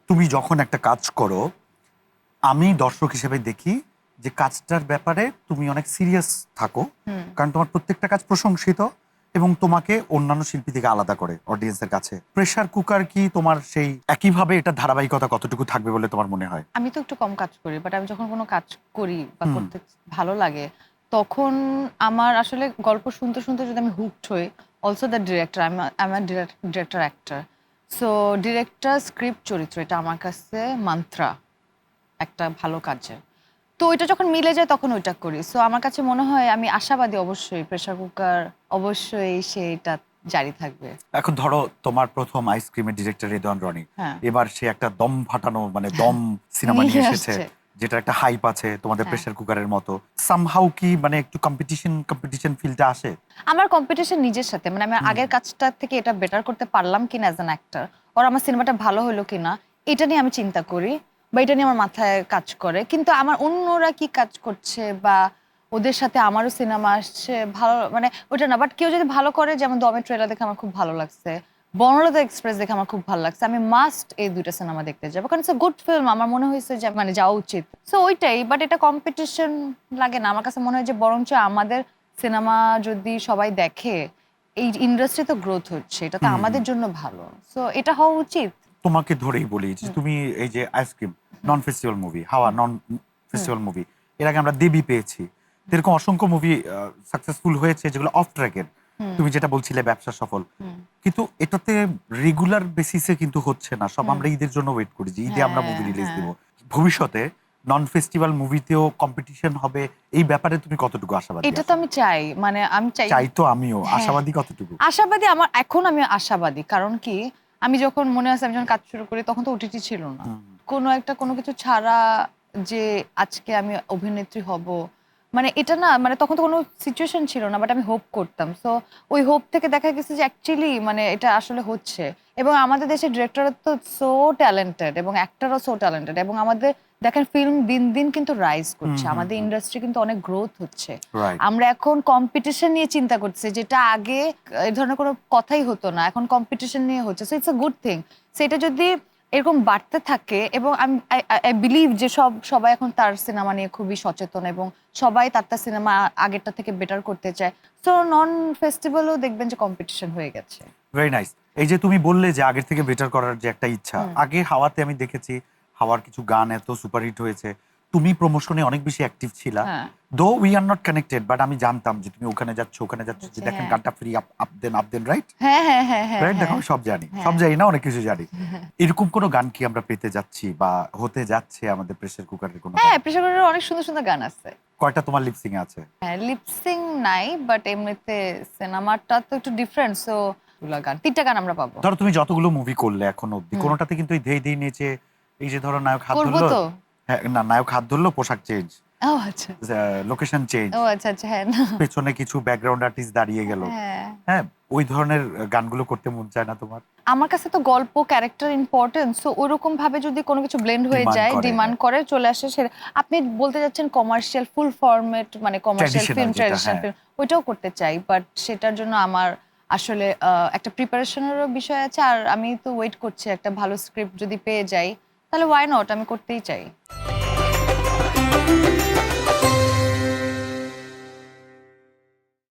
তুমি যখন একটা কাজ করো, আমি দর্শক হিসেবে দেখি যে কাজটার ব্যাপারে তুমি অনেক সিরিয়াস থাকো, কারণ তোমার প্রত্যেকটা কাজ প্রশংসিত এবং তোমাকে অন্যান্য শিল্পী থেকে আলাদা করে অডিয়েন্সের কাছে। প্রেসার কুকার কি তোমার সেই একইভাবে এটা ধারাবাহিকতা কতটুকু থাকবে বলে তোমার মনে হয়? আমি তো একটু কম কাজ করি, বাট আমি যখন কোনো কাজ করি বা করতে ভালো লাগে, তখন আমার আসলে গল্প শুনতে শুনতে যদি আমি হুকড হই, অলসো দ্য ডিরেক্টর, আমি director actor, so director script চরিত্র এটা আমার কাছে মান্ত্রা একটা ভালো কাজের। তো ওইটা যখন মিলে যায় তখন ওইটা করি। সো আমার কাছে মনে হয় আমি আশাবাদী, অবশ্যই প্রেসার কুকার অবশ্যই সেটা জারি থাকবে। এখন ধরো তোমার প্রথম আইসক্রিমের ডিরেক্টর রেদওয়ান রনি, হ্যাঁ, এবার সে একটা দম ফাটানো মানে দম সিনেমা নিয়ে নিয়ে এসেছে, আসছে। যেটা একটা হাইপ আছে তোমাদের হ্যাঁ, প্রেসার কুকারের মতো। সামহাউ কি মানে একটু কম্পিটিশন ফিলটা আসে? আমার কম্পিটিশন নিজের সাথে, মানে আমি আগের কাজটা থেকে এটা বেটার করতে পারলাম কিনা অ্যাজ অ্যান অ্যাক্টর, ওর আমার সিনেমাটা ভালো হলো কিনা এটা নিয়ে আমি চিন্তা করি, বা এটা নিয়ে আমার মাথায় কাজ করে। কিন্তু আমার অন্যরা কি কাজ করছে বা ওদের সাথে আমারও সিনেমা আসছে ভালো, মানে ওটা না, বাট কেউ যদি ভালো করে, যেমন দমের ট্রেলার দেখে আমার খুব ভালো লাগছে, বনলতা এক্সপ্রেস দেখে আমার খুব ভালো লাগছে, আমি মাস্ট এই দুইটা সিনেমা দেখতে যাবো, কারণ ইটস গুড ফিল্ম, আমার মনে হয়েছে যে মানে যাওয়া উচিত। সো ওইটাই, বাট এটা কম্পিটিশন লাগে না আমার কাছে, মনে হয় যে বরঞ্চ আমাদের সিনেমা যদি সবাই দেখে, এই ইন্ডাস্ট্রি তো গ্রোথ হচ্ছে, এটা তো আমাদের জন্য ভালো, সো এটা হওয়া উচিত। তোমাকে ধরেই বলি যে তুমি এই যে আইসক্রিম নন ফেস্টিভ্যাল মুভি, হাওয়া নন ফেস্টিভ্যাল মুভি, এর আগে আমরা দেবী পেয়েছি, তো এরকম অসংখ্য মুভি সাকসেসফুল হয়েছে যেগুলো অফ ট্র্যাকের। তুমি যেটা বলছিলে ব্যবসা সফল, কিন্তু এটাতে রেগুলার বেসিসে কিন্তু হচ্ছে না। সব আমরা ঈদের জন্য ওয়েট করি যে ঈদে আমরা হ্যাঁ, মুভি রিলিজ হ্যাঁ। দিব। ভবিষ্যতে নন ফেস্টিভ্যাল মুভিতেও কম্পিটিশন হবে, এই ব্যাপারে তুমি কতটুকু আশাবাদী এটা তো আছো? আমি চাই, মানে আমি চাই। চাই তো আমিও, হ্যাঁ, আশাবাদী কতটুকু? আশাবাদী, আমার এখন আমি আশাবাদী, কারণ কি, আমি যখন মনে আছে আমি যখন কাজ শুরু করি তখন তো ওটিটি ছিল না, কোনো কিছু ছাড়া যে আজকে আমি অভিনেত্রী হব, মানে এটা না, মানে তখন তো কোনো সিচুয়েশন ছিল না, বাট আমি হোপ করতাম। সো ওই হোপ থেকে দেখা গেছে যে অ্যাকচুয়ালি মানে এটা আসলে হচ্ছে, এবং আমাদের দেশের ডিরেক্টর তো সো ট্যালেন্টেড এবং অ্যাক্টরও সো ট্যালেন্টেড, এবং আমাদের দেখেন ফিল্ম দিন দিন কিন্তু রাইজ করছে, আমাদের ইন্ডাস্ট্রি কিন্তু অনেক গ্রোথ হচ্ছে। রাইট। আমরা এখন কম্পিটিশন নিয়ে চিন্তা করছি, যেটা আগে এই ধরনের কোনো কথাই হতো না, এখন কম্পিটিশন নিয়ে হচ্ছে, so it's a good thing. সেটা যদি এরকম বাড়তে থাকে, এবং আমি আই বিলিভ যে সবাই এখন তার সিনেমা নিয়ে খুবই সচেতন, এবং সবাই তার সিনেমা আগেরটা থেকে বেটার করতে চায়, সো নন ফেস্টিভ্যালও দেখবেন যে কম্পিটিশন হয়ে গেছে। Very nice. এই যে তুমি বললে যে আগের থেকে বেটার করার যে একটা ইচ্ছা, আগে হাওয়াতে আমি দেখেছি হাওয়ার কিছু গান এত সুপারহিট হয়েছে, তুমি প্রমোশনে অনেক বেশি অ্যাক্টিভ ছিলা। হ্যাঁ, though we are not connected, but আমি জানতাম যে তুমি ওখানে যাচ্ছ ওখানে যাচ্ছ, যে দেখেন হ্যাঁ, গানটা ফ্রি, আপ দেন রাইট। হ্যাঁ, হ্যাঁ, হ্যাঁ, হ্যাঁ, রাইট, দেখো হ্যাঁ, আমি সব জানি, সব হ্যাঁ। জানি না, অনেক কিছু জানি। এরকম কোনো গান কি আমরা পেতে যাচ্ছি বা হতে যাচ্ছে আমাদের প্রেসার কুকারের কোনো গান? হ্যাঁ, প্রেসার কুকারের অনেক সুন্দর সুন্দর গান আছে। কয়টা তোমার লিপসিং এ আছে? হ্যাঁ, লিপসিং নাই, বাট এমনিতে সিনেমাটা তো একটু ডিফারেন্ট, সো গুলা গান, ৩টা গান আমরা পাবো। ধরো তুমি যতগুলো মুভি করলে এখন অব্দি, কোনোটাতে কিন্তু এই ধেই ধেই নেচে, এই যে ধরো নায়ক হাত করবো ধরলো, তো। হ্যাঁ না, নায়ক হাত ধরলো, পোশাক চেঞ্জ, ও আচ্ছা। লোকেশন চেঞ্জ, ও আচ্ছা, আচ্ছা, হ্যাঁ, না। পেছনে কিছু ব্যাকগ্রাউন্ড আর্টিস্ট দাঁড়িয়ে গেল, হ্যাঁ। হ্যাঁ, ওই ধরনের গানগুলো করতে মন চায় না তোমার? আমার কাছে তো গল্প, ক্যারেক্টার ইম্পর্টেন্ট, সো ওরকম ভাবে যদি কোনো কিছু ব্লেন্ড হয়ে ডিমান্ড যায়, করে, ডিমান্ড হ্যাঁ, করে চলে আসে সে, আপনি বলতে যাচ্ছেন কমার্শিয়াল ফুল ফরম্যাট, মানে কমার্শিয়াল ট্র্যাডিশনাল ফিল্ম, যেটা, ট্র্যাডিশনাল হ্যাঁ। ফিল্ম, ওইটাও করতে চাই, বাট সেটার জন্য আমার আসলে একটা প্রিপারেশনেরও বিষয় আছে, আর আমি তো ওয়েট করছি একটা ভালো স্ক্রিপ্ট যদি পেয়ে যাই, তাহলে ওয়াই নট, আমি করতেই চাই।